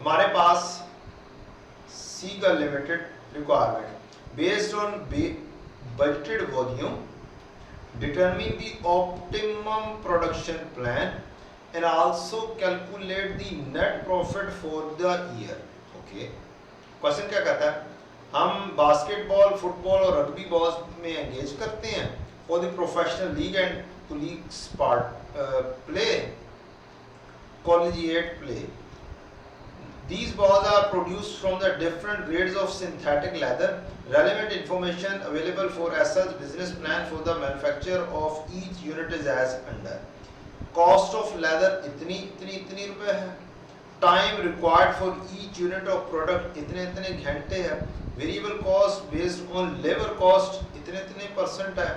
हमारे पास सी का limited requirement based on budgeted volume determine the optimum production plan and also calculate the net profit for the year. Okay, question क्या कहता है? हम basketball, football और rugby ball में engage करते हैं for the professional league and colleagues play, collegiate play. These balls are produced from the different grades of synthetic leather. Relevant information available for SL's business plan for the manufacture of each unit is as under. Cost of leather इतनी रुपए है. Time required for each unit of product इतने घंटे है. Variable cost based on labor cost इतने % है.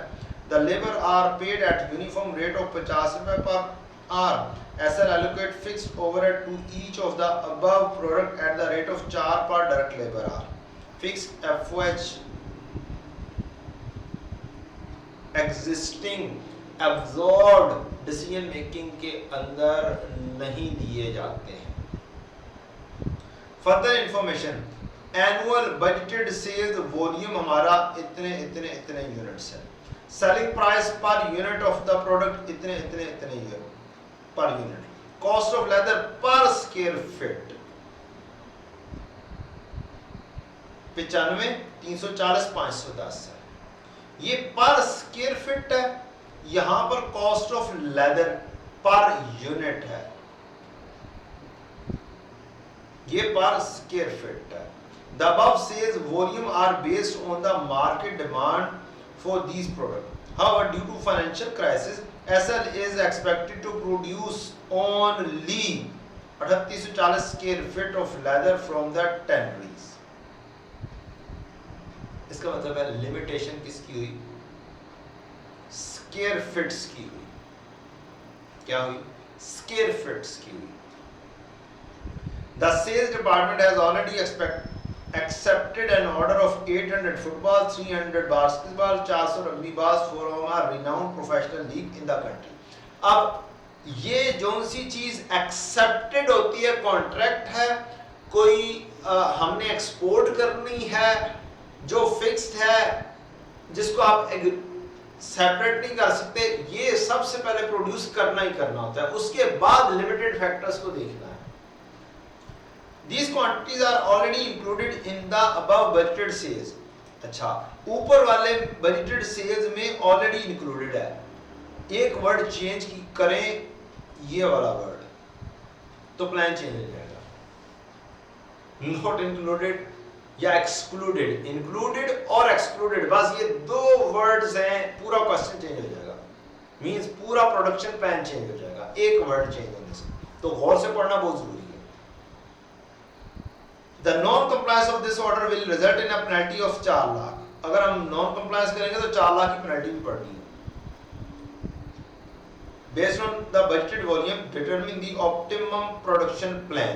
The labor are paid at uniform rate of 50 रुपए per hour. SL allocate fixed overhead to each of the above product at the rate of 4 per direct labor hour. Fixed FOH existing absorbed decision making के अंदर नहीं दिए जाते हैं. Further information, annual budgeted sales volume हमारा इतने units है. Selling price per unit of the product इतने per unit. Cost of leather per square feet 95, 340, 510 है. ये पर स्क्वायर फीट है. यहां पर cost of leather per unit है. ये पर स्क्वायर फीट है. The above sales volume are based on the market demand for these products. However, due to financial crisis, SL is expected to produce only 3840 square feet of leather from the tanneries. इसका मतलब है limitation किसकी हुई? Square feats की हुई. क्या हुई? Square feats की हुई. The sales department has already accepted an order of 800 football, 300 basketball, 400 rugby balls from a renowned professional league in the country. अब ये जोन सी चीज एक्सेप्टेड होती है, कॉन्ट्रैक्ट है, कोई हमने एक्सपोर्ट करनी है, जो फिक्स्ड है, जिसको आप सेपरेट नहीं कर सकते, ये सबसे पहले प्रोड्यूस करना ही करना होता है. उसके बाद लिमिटेड फैक्टर्स को देखना है. These quantities are already included in the above budgeted sales. अच्छा, ऊपर वाले budgeted sales में already included है. एक वर्ड चेंज करें, ये वाला वर्ड, तो प्लान चेंज हो जाएगा. Not included या excluded, included और excluded, बस ये दो वर्ड्स हैं, पूरा क्वेश्चन चेंज हो जाएगा. मींस पूरा प्रोडक्शन प्लान चेंज हो जाएगा एक वर्ड चेंज होने से. तो गौर से पढ़ना बहुत जरूरी है. The non-compliance of this order will result in a penalty of 4 lakh. अगर हम non-compliance करेंगे तो 4 लाख की पेनल्टी भी पड़नी है. Based on the budgeted volume, determine the optimum production plan.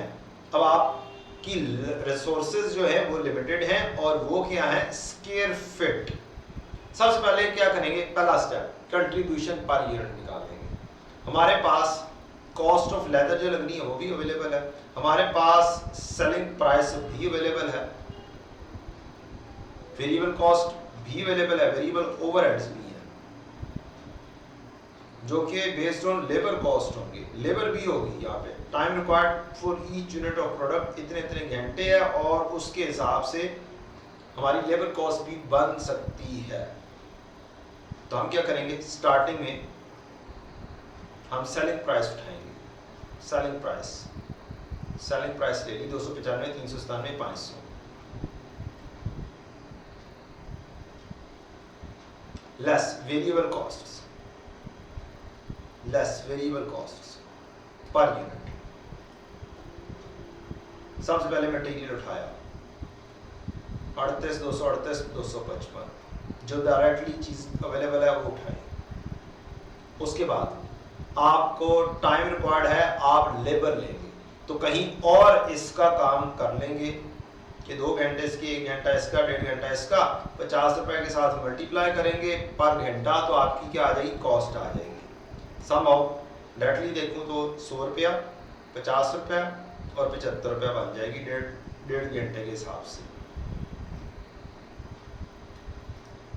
अब आपकी resources जो है वो limited हैं और वो क्या है? Square feet. सबसे पहले क्या करेंगे? पहला स्टेप, contribution per unit निकाल देंगे. हमारे पास कॉस्ट ऑफ लेदर जो लगनी है वो भी अवेलेबल है. हमारे पास सेलिंग प्राइस भी अवेलेबल है. वेरिएबल कॉस्ट भी अवेलेबल है. वेरिएबल ओवरहेड्स भी है जो कि बेस्ड ऑन लेबर कॉस्ट होंगे. लेबर भी होगी यहाँ पे. Time required for each unit of product इतने घंटे है और उसके हिसाब से हमारी लेबर कॉस्ट भी बन सकती है. तो हम क्या करेंगे? स्टार्टिंग में हम सेलिंग प्राइस उठाएंगे. सेलिंग प्राइस ले ली 295, 397, 500. Less variable costs per unit. सबसे पहले मटेरियल उठाया 38, 238, 255, जो डायरेक्टली चीज अवेलेबल है वो उठाई. उसके बाद आपको टाइम रिक्वायर्ड है, आप लेबर लेंगे, तो कहीं और इसका काम कर लेंगे कि 2 घंटे इसके, 1 घंटा इसका, 1.5 घंटा इसका, 50 रुपए के साथ मल्टीप्लाई करेंगे पर घंटा, तो आपकी क्या आ जाएगी? कॉस्ट आ जाएगी. सम हाउ डायरेक्टली देखूं तो 100 रुपया, 50 रुपया और 75 रुपया बन जाएगी डेढ़ घंटे के हिसाब से।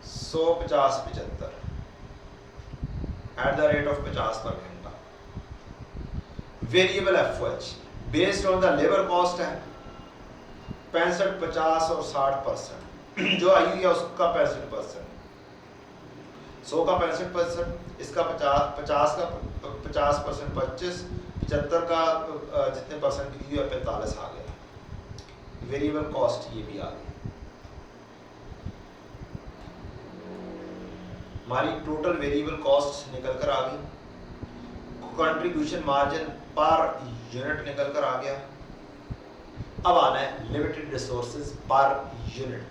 100 50 75 एट द रेट ऑफ 50 पर घंटा। Variable FOH based on the labour cost है 65 50 और 60%। जो आई हुई है उसका 65%, 100 का 65%, इसका 50 का 50% 25, 75 का जितने परसेंट की दी है 45 आ गया। वेरिएबल कॉस्ट ये भी आ गई। हमारी टोटल वेरिएबल कॉस्ट निकल कर आ गई। कंट्रीब्यूशन मार्जिन पर यूनिट निकल कर आ गया। अब आना है limited resources per unit.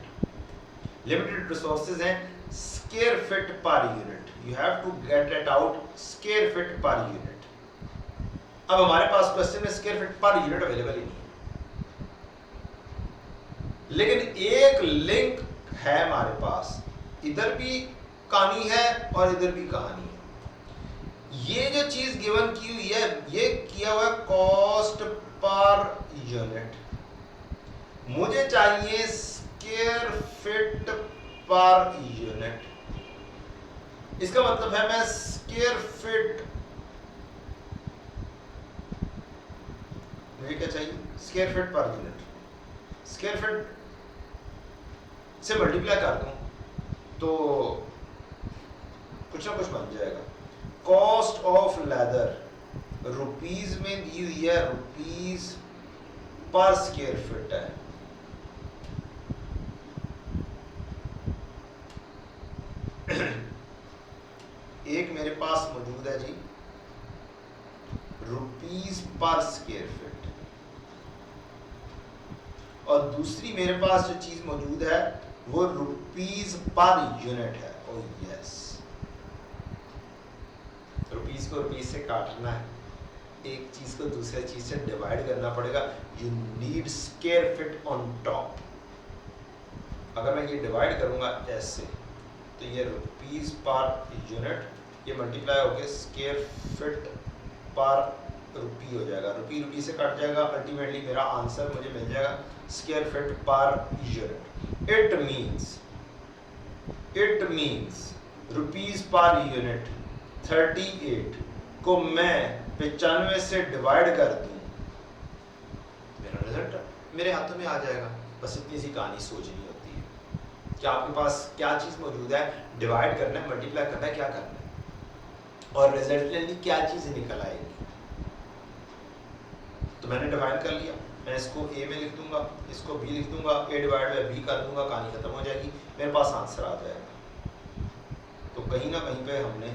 Limited resources हैं square feet per unit. You have to get it out square feet per unit. अब हमारे पास क्वेश्चन में square feet per unit available ही नहीं है, लेकिन एक लिंक है हमारे पास, इधर भी कहानी है और इधर भी कहानी है। ये जो चीज गिवन की हुई है ये किया हुआ कॉस्ट पर यूनिट, मुझे चाहिए स्क्वायर फीट पर यूनिट। इसका मतलब है मैं स्क्वायर फीट, मुझे क्या चाहिए square feet per unit. Square feet से मल्टीप्लाई कर दूं तो कुछ ना कुछ बन जाएगा। कॉस्ट ऑफ लेदर रुपीज में दी हुई है, रुपीज पर स्क्वायर फीट है। एक मेरे पास मौजूद है जी रुपीज पर स्क्वायर फीट, और दूसरी मेरे पास जो चीज मौजूद है वो रुपीज पर यूनिट है। ओ यस, रुपीज को रुपीज से काटना है, एक चीज को दूसरे चीज से डिवाइड करना पड़ेगा। You need square feet on top. अगर मैं ये डिवाइड करूंगा ऐसे तो ये रुपीज पर यूनिट, ये मल्टीप्लाई होकर स्क्वायर फीट पर रुपी हो जाएगा, रुपी रुपी से कट जाएगा, अल्टीमेटली मेरा आंसर मुझे मिल जाएगा square feet per unit. It means rupees per unit 38 को मैं 95 से डिवाइड कर दूं, मेरा रिजल्ट मेरे हाथों में आ जाएगा। बस इतनी सी कहानी सोचनी होती है कि आपके पास क्या चीज मौजूद है, डिवाइड करना है, मल्टीप्लाई करना है, क्या करना है, और रिजल्टेंटली क्या चीज निकल आएगी। तो मैंने डिवाइड कर लिया, मैं इसको a में लिख दूंगा, इसको b लिख दूंगा, a डिवाइड बाय b कर दूंगा, कहानी खत्म हो जाएगी, मेरे पास आंसर आ जाएगा। तो कहीं ना कहीं पे हमने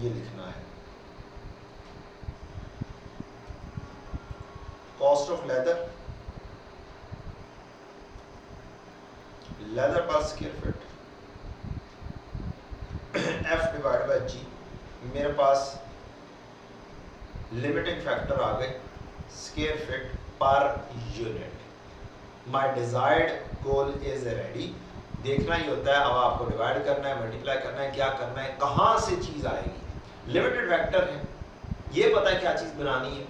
ये लिखना है कॉस्ट ऑफ लेदर पर square feet f divide by g। मेरे पास लिमिटिंग फैक्टर आ गए square feet per unit. My desired goal is ready. देखना ही होता है, अब आपको डिवाइड करना है, मल्टीप्लाई करना है, क्या करना है, कहां से चीज आएगी। लिमिटेड वेक्टर है, ये पता है क्या चीज बनानी है,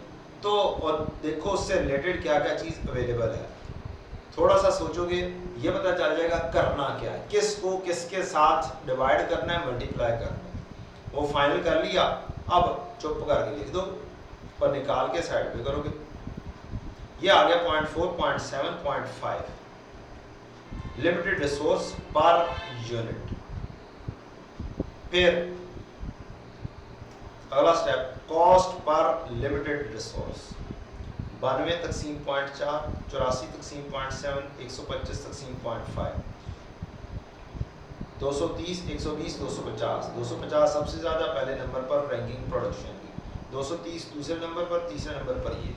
तो और देखो उससे रिलेटेड क्या क्या चीज अवेलेबल है। थोड़ा सा सोचोगे ये पता चल जाएगा करना क्या है, किसको किसके साथ डिवाइड करना है, मल्टीप्लाई करना है। वो फाइनल कर लिया, अब चुप करके लिख दो और निकाल के साइड पे करोगे। ये आ गया 0.4, 0.7, 0.5 लिमिटेड रिसोर्स पर यूनिट। फिर अगला step cost per limited resource 92 तकसीम 0.4, 84 तकसीम 0.7, 125 तकसीम 0.5, 230, 120, 250। 250 सबसे ज्यादा पहले नंबर पर रैंकिंग प्रोडक्शन की, 230 दूसरे नंबर पर, तीसरे नंबर पर ये।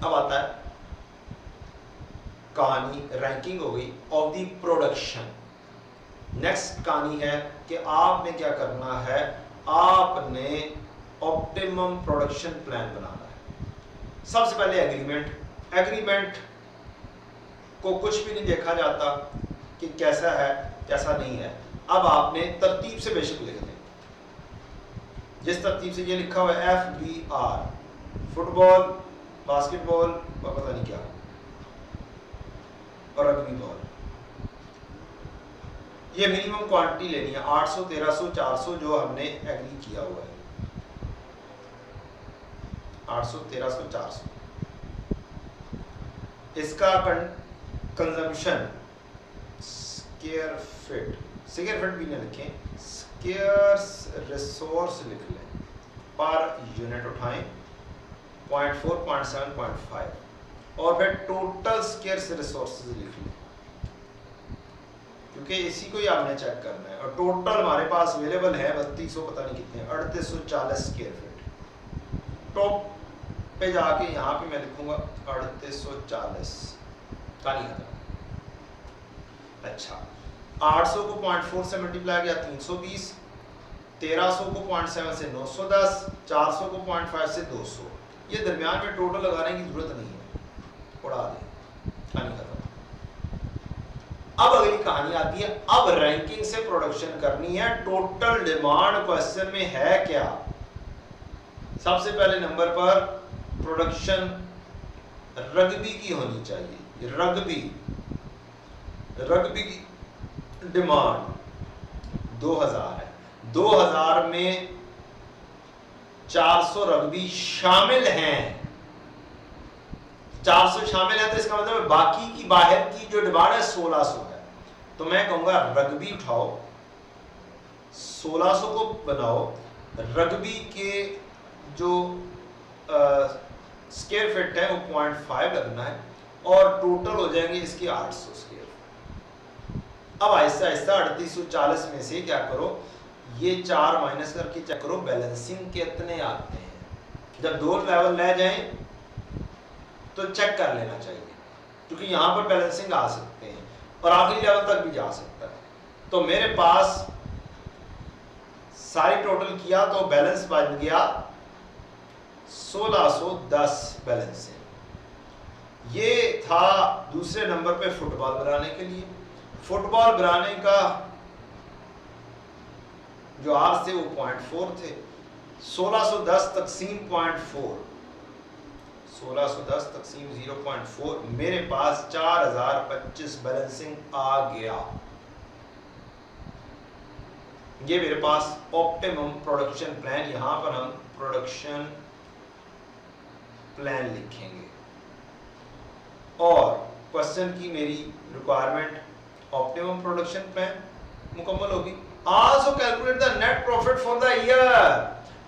अब आता है कहानी, रैंकिंग हो गई ऑफ द प्रोडक्शन। नेक्स्ट कहानी है कि आपने क्या करना है, आपने ऑप्टिमम प्रोडक्शन प्लान बनाना है। सबसे पहले एग्रीमेंट को कुछ भी नहीं देखा जाता कि कैसा है कैसा नहीं है। अब आपने तरतीब से बेशक लिख दें, जिस तरतीब से ये लिखा हुआ है FBR फुटबॉल बास्केटबॉल और पता नहीं क्या और रग्बी बॉल, ये मिनिमम क्वांटिटी लेनी है 800, 1300, 400 जो हमने एग्री किया हुआ है, 800, 1300, 400 इसका कंजम्पशन स्क्वायर फीट भी नहीं लिखें, स्केयर्स रिसोर्स लिख लें, पर यूनिट उठाएं 0.4, 0.7, 0.5 और फिर टोटल स्केयर्स रिसोर्सेज लिख लें, क्योंकि इसी को ही आपने चेक करना है। और टोटल हमारे पास अवेलेबल है 3200 पता नहीं कितने 3840 स्क्वायर फीट। टॉप पे जाके यहाँ पे मैं लिखूंगा 3840 कहानी खत्म। अच्छा 800 को 0.4 से मल्टीप्लाई किया 320, 1300 को 0.7 से 910, 400 को 0.5 से 200। ये दरमियान में टोटल लगाने की जरूरत नहीं है, उड़ा दें, कहानी खत्म। अब अगली कहानी आती है, अब रैंकिंग से प्रोडक्शन करनी है। टोटल डिमांड क्वेश्चन में है क्या? सबसे पहले नंबर पर प्रोडक्शन रग्बी की होनी चाहिए। रग्बी की डिमांड 2000 है, 2000 में 400 रग्बी शामिल हैं, 400 शामिल है, तो इसका मतलब बाकी की बाहर की जो डिमांड है 1600 है। तो मैं कहूंगा रग्बी उठाओ, 1600 को बनाओ, रग्बी के जो स्क्वायर फीट है वो 0.5 लगना है और टोटल हो जाएंगे इसके 800 स्क्वायर। अब आहिस्ता आहिस्ता 3840 में से क्या करो, ये 4 माइनस करके चेक करो बैलेंसिंग कितने आते हैं। जब 2 लेवल रह जाएं तो चेक कर लेना चाहिए, क्योंकि यहाँ पर बैलेंसिंग आ सकते हैं और आखिरी लेवल तक भी जा सकता है। तो मेरे पास सारी टोटल किया तो बैलेंस बन गया 1610 बैलेंस है। ये था दूसरे नंबर पे फुटबॉल बनाने के लिए। फुटबॉल बनाने का जो आर थे वो 0.4 थे, 1610 तकसीम 0.4, 1610 तकसीम 0.4, मेरे पास 4025 बैलेंसिंग आ गया। ये मेरे पास ऑप्टिमम प्रोडक्शन प्लान, यहां पर हम प्रोडक्शन प्लान लिखेंगे और क्वेश्चन की मेरी रिक्वायरमेंट ऑप्टिमम प्रोडक्शन प्लान मुकम्मल होगी। Also calculate the net profit for the year,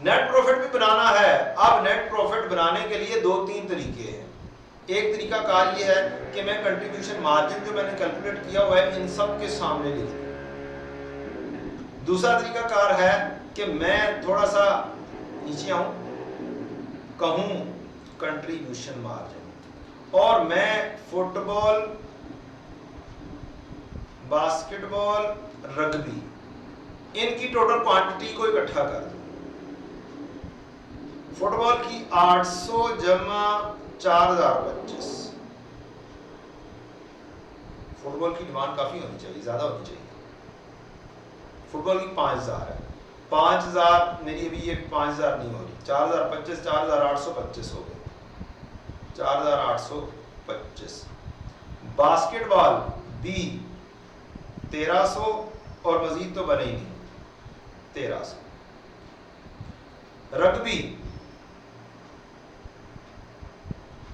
net profit भी बनाना है। अब नेट प्रॉफिट बनाने के लिए 2-3 तरीके हैं। एक तरीका कार ये है कि मैं कंट्रीब्यूशन मार्जिन जो मैंने कैलकुलेट किया हुआ है इन सब के सामने लिख दूं। दूसरा तरीका कार है कि मैं थोड़ा सा नीचे आऊं, कहूं कंट्रीब्यूशन मार्जिन, और मैं फुटबॉल, बास्केटबॉल, रग्बी इनकी टोटल क्वांटिटी को इकट्ठा कर दूं। फुटबॉल की 800 जमा 4025, फुटबॉल की डिमांड काफी होनी चाहिए, ज्यादा होनी चाहिए। फुटबॉल की 5000 है, 5000 मेरी अभी ये 5000 नहीं हो रही, 4025, 4825 हो गए, 4825। बास्केटबॉल बी 1300 और मजीद तो बने ही नहीं, 1300। रग्बी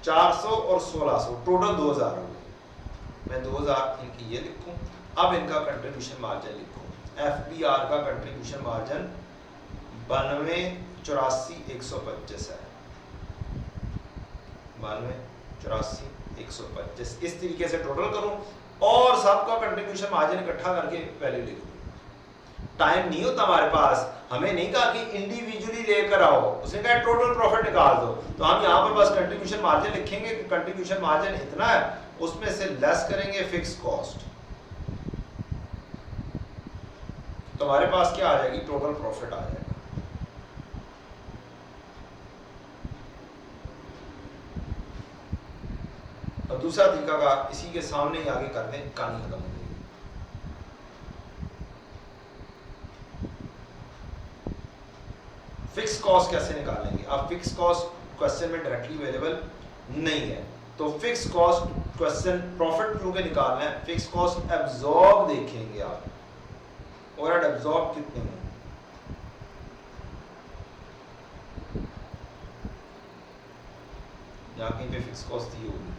400 और 1600, टोटल 2000 हो गए। मैं 2000 इनकी ये लिखूं। अब इनका कंट्रीब्यूशन मार्जिन लिखूं। एफबीआर का कंट्रीब्यूशन मार्जिन 9284,125 है, 9284,125। इस तरीके से टोटल करूं और सबका कंट्रीब्यूशन मार्जिन इकट्ठा करके वैल्यू लिख दूं। टाइम नहीं होता हमारे पास, हमें नहीं कहा कि इंडिविजुअली लेकर आओ, उसने कहा टोटल प्रॉफिट निकाल दो, तो हम यहाँ पर बस कंट्रीब्यूशन मार्जिन लिखेंगे कि कंट्रीब्यूशन मार्जिन इतना है, उसमें से लेस करेंगे फिक्स कॉस्ट, तो हमारे पास क्या आ जाएगी, टोटल प्रॉफिट आ जाएगा। और दूसरा तरीका का इसी के सामने ही आगे कर दें, कहानी खत्म हो जाएगी। फिक्स कॉस्ट कैसे निकालेंगे? आप फिक्स कॉस्ट क्वेश्चन में डायरेक्टली अवेलेबल नहीं है। तो फिक्स कॉस्ट क्वेश्चन प्रॉफिट क्योंकि निकालना है, फिक्स कॉस्ट एब्जॉर्ब देखेंगे आप, ओवरहेड एब्जॉर्ब कितने हैं, यहाँ कहीं पे फिक्स कॉस्ट दी होगी।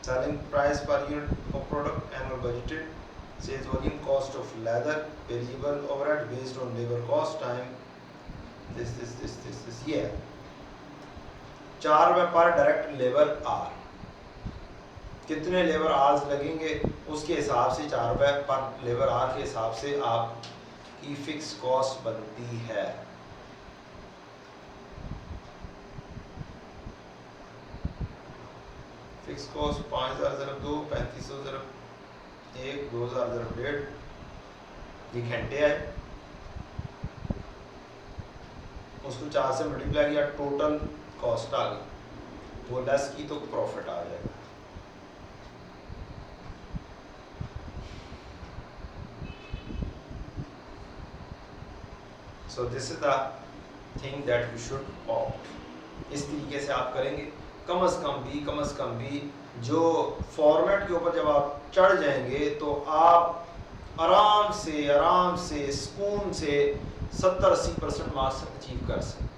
Selling price per unit of product, annual budgeted, sales volume, cost of leather, variable overhead based on labour cost, time, this ये है। 4 रुपये पर डायरेक्ट लेबर आर, कितने लेबर आवर्स लगेंगे उसके हिसाब से 4 रुपये पर लेबर आवर के हिसाब से आपकी फिक्स कॉस्ट बनती है। फिक्स कॉस्ट 5000 ज़रब 2, 3500 ज़रब 1, 2000 ज़रब 1.5, ये घंटे है, उसको 4 से मल्टीप्लाई किया, टोटल कॉस्ट आ गई, वो लेस की तो प्रॉफिट आ जाएगा। So this is the thing that you should opt. इस तरीके से आप करेंगे, कम अज़ कम भी जो फॉर्मेट के ऊपर जब आप चढ़ जाएंगे तो आप आराम से सुकून से 70-80% मार्क्स अचीव कर सकते हैं।